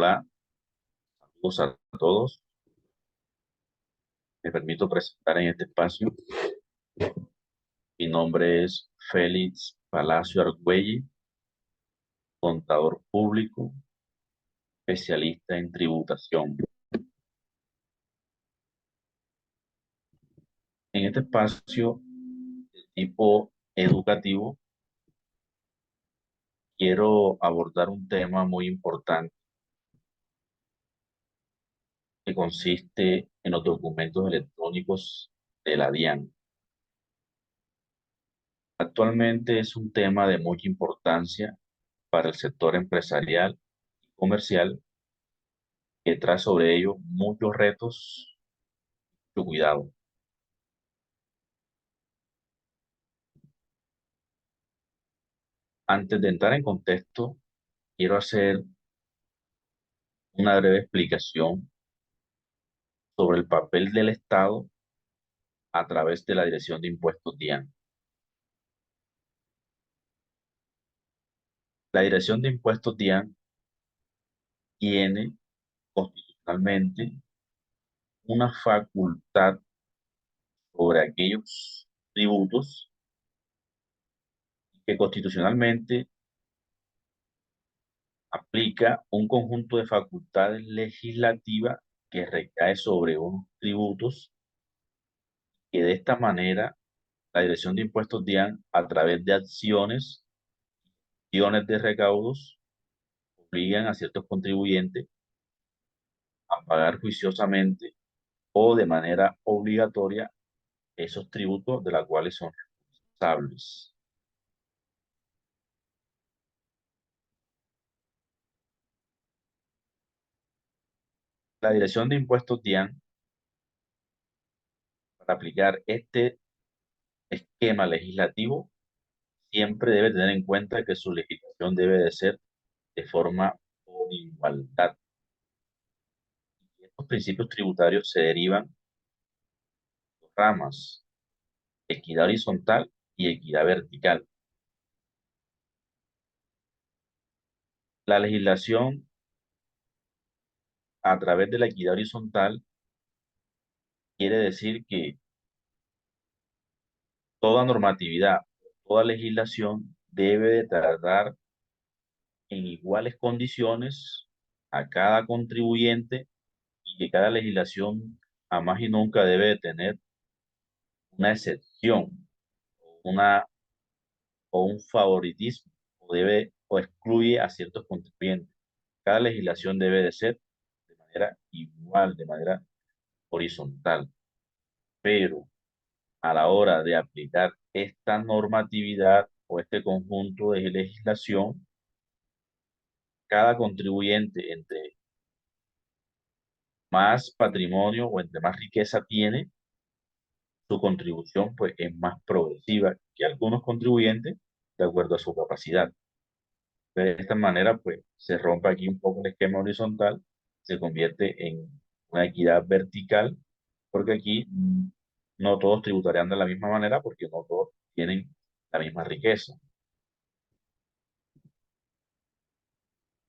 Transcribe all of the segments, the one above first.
Hola, saludos a todos. Me permito presentar en este espacio. Mi nombre es Félix Palacio Argüello, contador público, especialista en tributación. En este espacio de tipo educativo, quiero abordar un tema muy importante que consiste en los documentos electrónicos de la DIAN. Actualmente es un tema de mucha importancia para el sector empresarial y comercial que trae sobre ello muchos retos, mucho cuidado. Antes de entrar en contexto, quiero hacer una breve explicación sobre el papel del Estado a través de la Dirección de Impuestos DIAN. La Dirección de Impuestos DIAN tiene constitucionalmente una facultad sobre aquellos tributos que constitucionalmente aplica un conjunto de facultades legislativas que recae sobre unos tributos que de esta manera la Dirección de Impuestos DIAN, a través de acciones de recaudos, obligan a ciertos contribuyentes a pagar juiciosamente o de manera obligatoria esos tributos de los cuales son responsables. La Dirección de Impuestos DIAN, para aplicar este esquema legislativo, siempre debe tener en cuenta que su legislación debe de ser de forma por igualdad. Estos principios tributarios se derivan de dos ramas: equidad horizontal y equidad vertical. La legislación a través de la equidad horizontal quiere decir que toda normatividad, toda legislación debe de tratar en iguales condiciones a cada contribuyente y que cada legislación jamás y nunca debe de tener una excepción, una o un favoritismo, o debe o excluye a ciertos contribuyentes. Cada legislación debe de ser de manera igual, de manera horizontal, pero a la hora de aplicar esta normatividad o este conjunto de legislación, cada contribuyente, entre más patrimonio o entre más riqueza tiene, su contribución pues es más progresiva que algunos contribuyentes de acuerdo a su capacidad. De esta manera pues se rompe aquí un poco el esquema horizontal, se convierte en una equidad vertical, porque aquí no todos tributarían de la misma manera porque no todos tienen la misma riqueza.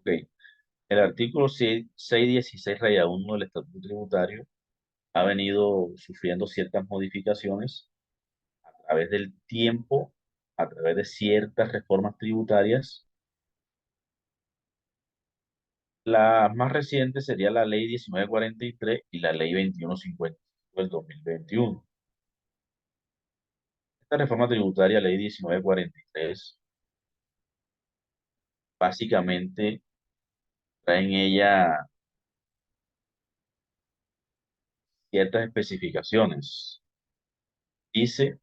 Ok. El artículo 616 raya 1 del Estatuto Tributario ha venido sufriendo ciertas modificaciones a través del tiempo, a través de ciertas reformas tributarias. La más reciente sería la Ley 1943 y la Ley 2155 del 2021. Esta reforma tributaria, Ley 1943, básicamente trae en ella ciertas especificaciones. Dice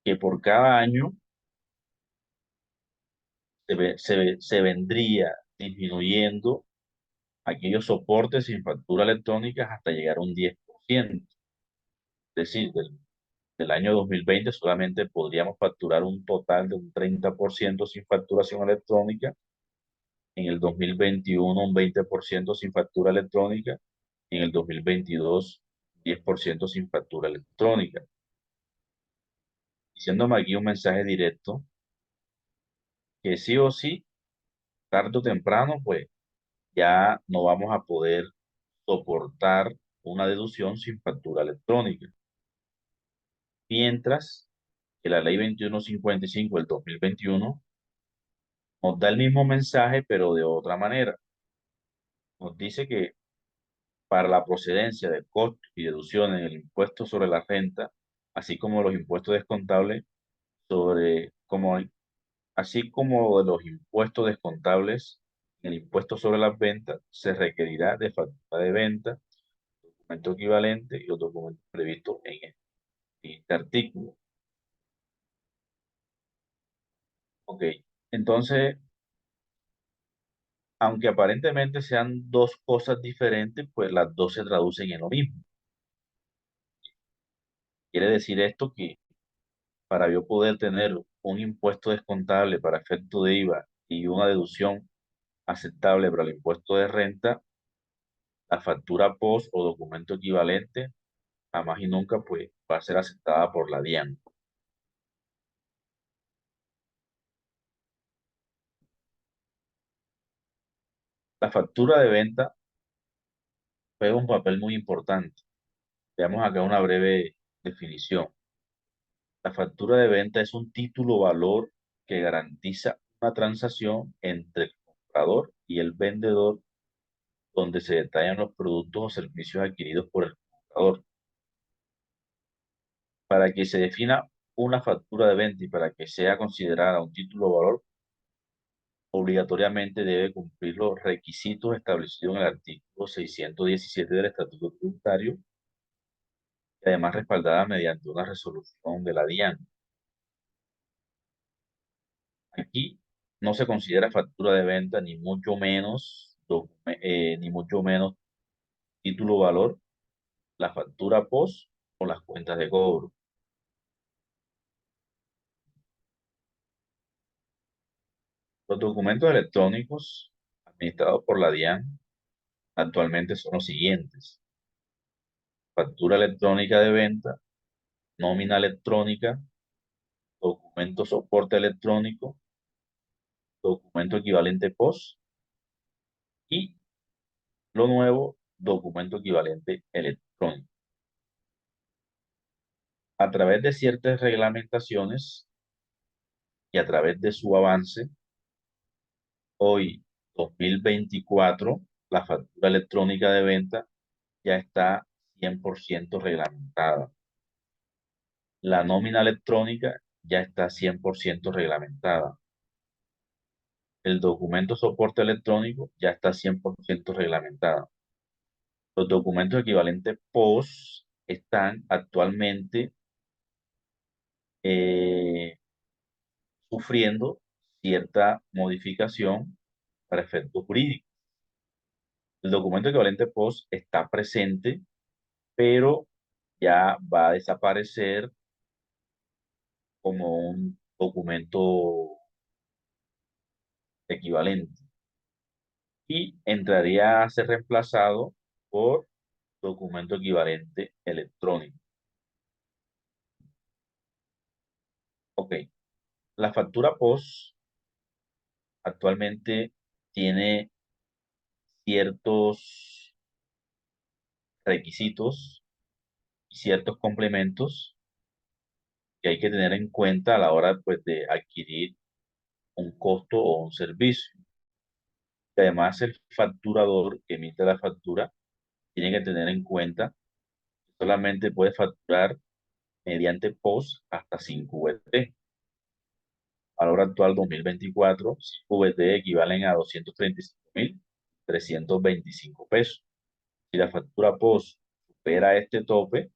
que por cada año se vendría disminuyendo aquellos soportes sin factura electrónica hasta llegar a un 10%. Es decir, del año 2020 solamente podríamos facturar un total de un 30% sin facturación electrónica, en el 2021 un 20% sin factura electrónica, y en el 2022 10% sin factura electrónica. Diciéndome aquí un mensaje directo que sí o sí tarde o temprano, pues ya no vamos a poder soportar una deducción sin factura electrónica. Mientras que la ley 2155 del 2021 nos da el mismo mensaje, pero de otra manera. Nos dice que para la procedencia de costos y deducciones en el impuesto sobre la renta, así como los impuestos descontables sobre, como, así como de los impuestos descontables en el impuesto sobre las ventas, se requerirá de factura de venta, documento equivalente y los documentos previstos en este artículo. Ok, entonces, aunque aparentemente sean dos cosas diferentes, pues las dos se traducen en lo mismo. Quiere decir esto que para yo poder tener un impuesto descontable para efecto de IVA y una deducción aceptable para el impuesto de renta, la factura POS o documento equivalente jamás y nunca pues, va a ser aceptada por la DIAN. La factura de venta juega un papel muy importante. Veamos acá una breve definición. La factura de venta es un título valor que garantiza una transacción entre el comprador y el vendedor donde se detallan los productos o servicios adquiridos por el comprador. Para que se defina una factura de venta y para que sea considerada un título de valor, obligatoriamente debe cumplir los requisitos establecidos en el artículo 617 del Estatuto Tributario y además respaldada mediante una resolución de la DIAN. Aquí no se considera factura de venta ni mucho menos título de valor, la factura POS o las cuentas de cobro. Los documentos electrónicos administrados por la DIAN actualmente son los siguientes: factura electrónica de venta, nómina electrónica, documento soporte electrónico, documento equivalente POS y lo nuevo, documento equivalente electrónico. A través de ciertas reglamentaciones y a través de su avance, hoy 2024, la factura electrónica de venta ya está 100% reglamentada. La nómina electrónica ya está 100% reglamentada. El documento soporte electrónico ya está 100% reglamentado. Los documentos equivalentes POS están actualmente eh, sufriendo cierta modificación para efectos jurídicos. El documento equivalente POS está presente, pero ya va a desaparecer como un documento equivalente y entraría a ser reemplazado por documento equivalente electrónico. Ok, la factura POS actualmente tiene ciertos requisitos y ciertos complementos que hay que tener en cuenta a la hora pues, de adquirir un costo o un servicio. Y además, el facturador que emite la factura tiene que tener en cuenta que solamente puede facturar mediante POS hasta 5 VT. A la hora actual 2024, 5 VT equivalen a 235.325 pesos. Si la factura POS supera este tope,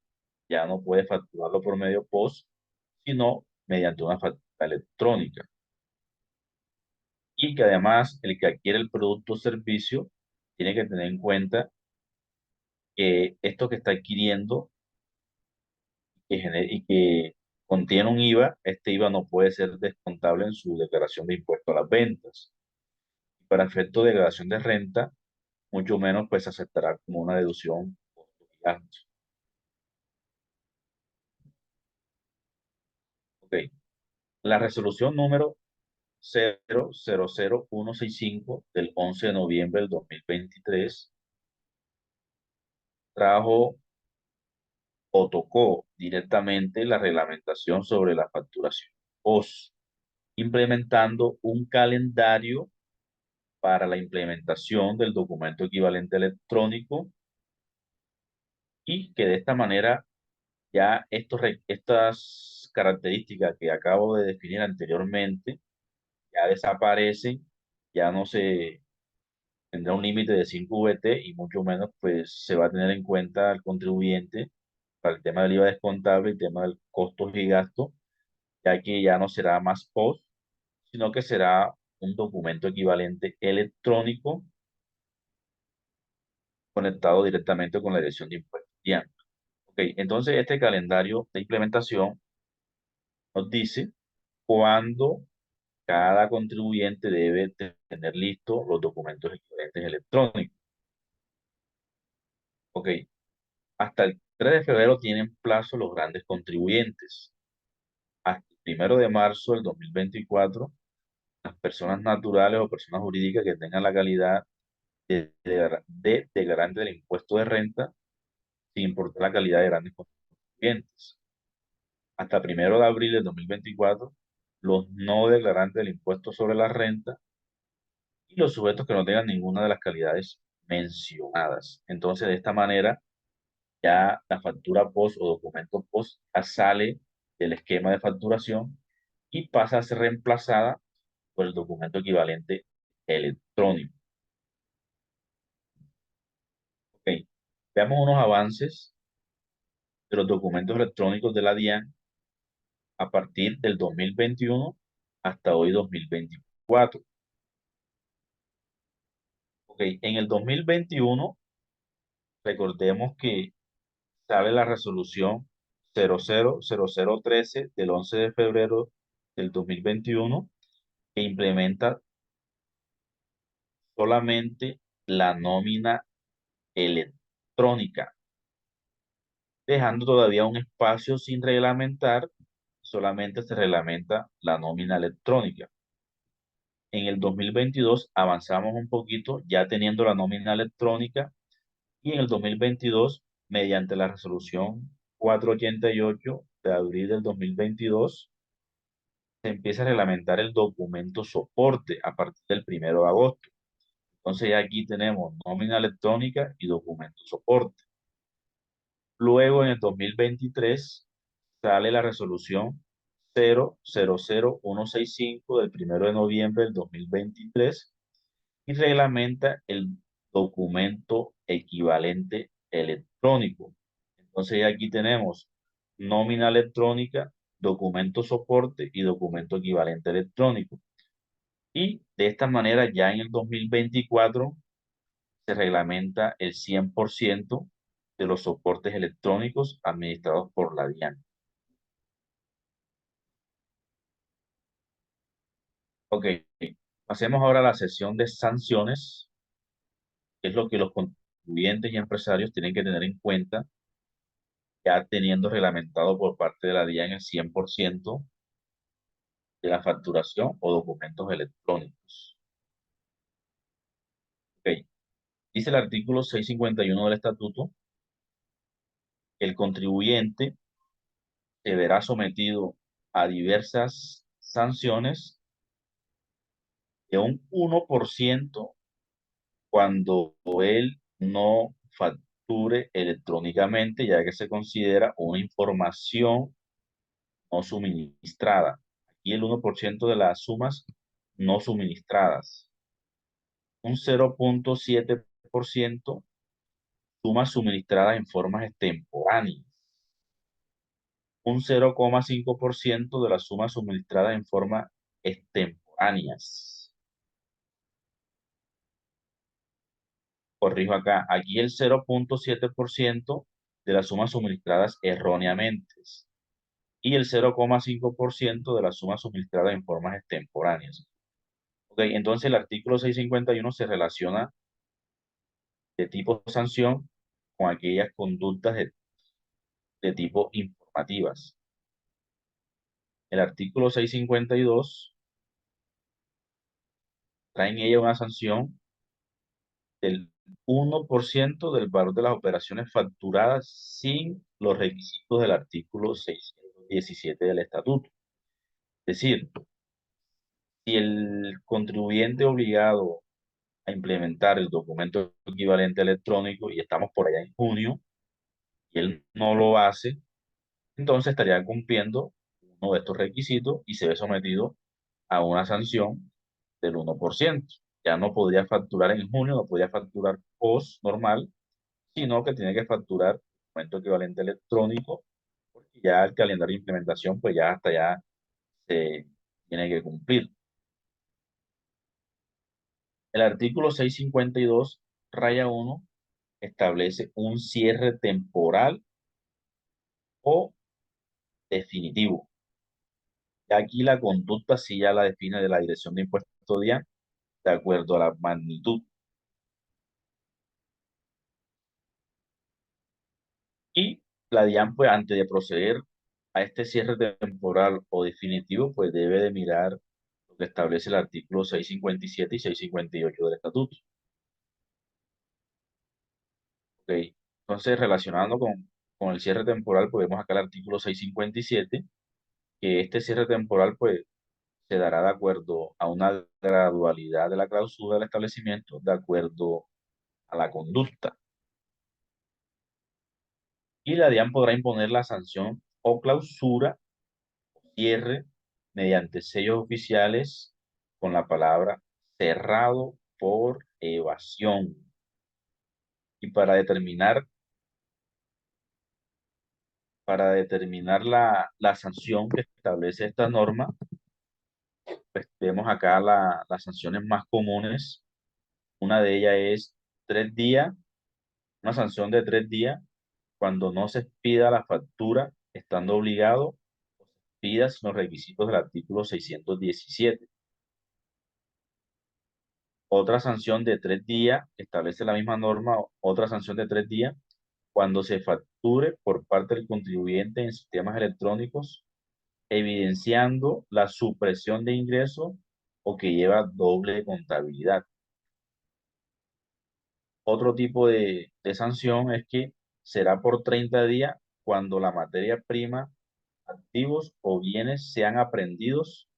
ya no puede facturarlo por medio POS, sino mediante una factura electrónica. Y que además el que adquiere el producto o servicio tiene que tener en cuenta que esto que está adquiriendo y que contiene un IVA, este IVA no puede ser descontable en su declaración de impuesto a las ventas. Para efecto de declaración de renta, mucho menos pues se aceptará como una deducción costos y gastos. Ok. La resolución número 0000165 del 11 de noviembre del 2023 trajo o tocó directamente la reglamentación sobre la facturación POS, implementando un calendario para la implementación del documento equivalente electrónico y que de esta manera ya estas características que acabo de definir anteriormente ya desaparecen, ya no se tendrá un límite de 5 VT y mucho menos pues se va a tener en cuenta al contribuyente para el tema del IVA descontable y tema de costos y gastos, ya que ya no será más POS, sino que será un documento equivalente electrónico conectado directamente con la dirección de impuestos. Bien, ok, entonces este calendario de implementación nos dice cuándo cada contribuyente debe tener listos los documentos equivalentes electrónicos. Ok, hasta el 3 de febrero tienen plazo los grandes contribuyentes. Hasta el 1 de marzo del 2024, las personas naturales o personas jurídicas que tengan la calidad de declarante del impuesto de renta, sin importar la calidad de grandes contribuyentes. Hasta 1 de abril del 2024, los no declarantes del impuesto sobre la renta y los sujetos que no tengan ninguna de las calidades mencionadas. Entonces, de esta manera, ya la factura POS o documento POS ya sale del esquema de facturación y pasa a ser reemplazada por el documento equivalente electrónico. Ok, veamos unos avances de los documentos electrónicos de la DIAN a partir del 2021 hasta hoy 2024. Ok, en el 2021, recordemos que sale la resolución 000013 del 11 de febrero del 2021 que implementa solamente la nómina electrónica, dejando todavía un espacio sin reglamentar, solamente se reglamenta la nómina electrónica. En el 2022 avanzamos un poquito ya teniendo la nómina electrónica y en el 2022, mediante la resolución 488 de abril del 2022, se empieza a reglamentar el documento soporte a partir del 1 de agosto. Entonces ya aquí tenemos nómina electrónica y documento soporte. Luego en el 2023 sale la resolución 000165 del 1 de noviembre del 2023 y reglamenta el documento equivalente electrónico. Entonces ya aquí tenemos nómina electrónica, documento soporte y documento equivalente electrónico. Y de esta manera ya en el 2024 se reglamenta el 100% de los soportes electrónicos administrados por la DIAN. Ok, pasemos ahora a la sesión de sanciones, que es lo que los contribuyentes y empresarios tienen que tener en cuenta, ya teniendo reglamentado por parte de la DIAN el 100% de la facturación o documentos electrónicos. Ok, dice el artículo 651 del estatuto, el contribuyente se verá sometido a diversas sanciones de un 1% cuando él no facture electrónicamente, ya que se considera una información no suministrada. Aquí el 1% de las sumas no suministradas. Un 0,7% sumas suministradas en formas extemporáneas. Un 0,5% de las sumas suministradas en forma extemporáneas. Corrijo acá, aquí el 0,7% de las sumas suministradas erróneamente y el 0,5% de las sumas suministradas en formas extemporáneas. Ok, entonces el artículo 651 se relaciona de tipo sanción con aquellas conductas de tipo informativas. El artículo 652 trae en ella una sanción del 1% del valor de las operaciones facturadas sin los requisitos del artículo 617 del estatuto. Es decir, si el contribuyente obligado a implementar el documento equivalente electrónico y estamos por allá en junio y él no lo hace, entonces estaría cumpliendo uno de estos requisitos y se ve sometido a una sanción del 1%. Ya no podría facturar en junio, no podría facturar post normal, sino que tiene que facturar documento equivalente electrónico, porque ya el calendario de implementación, pues ya hasta ya se tiene que cumplir. El artículo 652, raya 1, establece un cierre temporal o definitivo. Y aquí la conducta sí ya la define de la Dirección de Impuestos DIAN de acuerdo a la magnitud. Y la DIAN, pues antes de proceder a este cierre temporal o definitivo, pues debe de mirar lo que establece el artículo 657 y 658 del estatuto. ¿Ok? Entonces, relacionando con el cierre temporal, pues vemos acá el artículo 657, que este cierre temporal, pues, se dará de acuerdo a una gradualidad de la clausura del establecimiento, de acuerdo a la conducta. Y la DIAN podrá imponer la sanción o clausura o cierre mediante sellos oficiales con la palabra cerrado por evasión. Y para determinar la sanción que establece esta norma, pues vemos acá las sanciones más comunes. Una de ellas es 3 días, una sanción de 3 días cuando no se expida la factura, estando obligado, o se expida sin los requisitos del artículo 617. Otra sanción de 3 días, establece la misma norma, otra sanción de 3 días, cuando se facture por parte del contribuyente en sistemas electrónicos, evidenciando la supresión de ingresos o que lleva doble contabilidad. Otro tipo de sanción es que será por 30 días cuando la materia prima, activos o bienes sean aprehendidos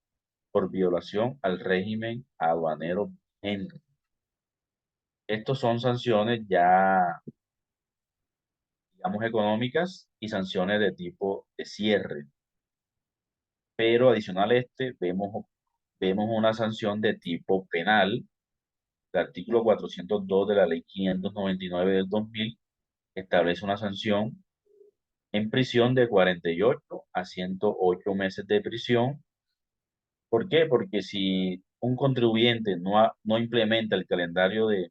por violación al régimen aduanero vigente. Estos son sanciones ya, digamos, económicas y sanciones de tipo de cierre. Pero adicional a este, vemos una sanción de tipo penal. El artículo 402 de la ley 599 del 2000 establece una sanción en prisión de 48 a 108 meses de prisión. ¿Por qué? Porque si un contribuyente no implementa el calendario de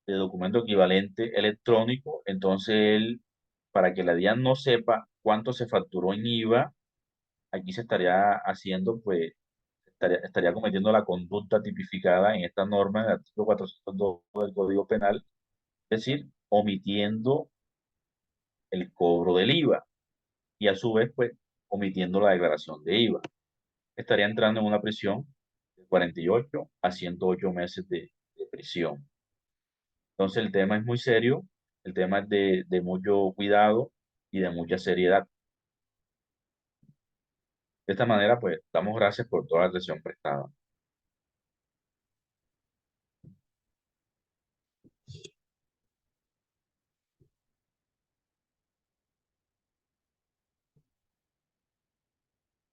documento equivalente electrónico, entonces él, para que la DIAN no sepa cuánto se facturó en IVA, aquí se estaría haciendo, pues, estaría cometiendo la conducta tipificada en esta norma, en el artículo 402 del Código Penal, es decir, omitiendo el cobro del IVA y a su vez, pues, omitiendo la declaración de IVA. Estaría entrando en una prisión de 48 a 108 meses de prisión. Entonces el tema es muy serio, el tema es de mucho cuidado y de mucha seriedad. De esta manera, pues, damos gracias por toda la atención prestada.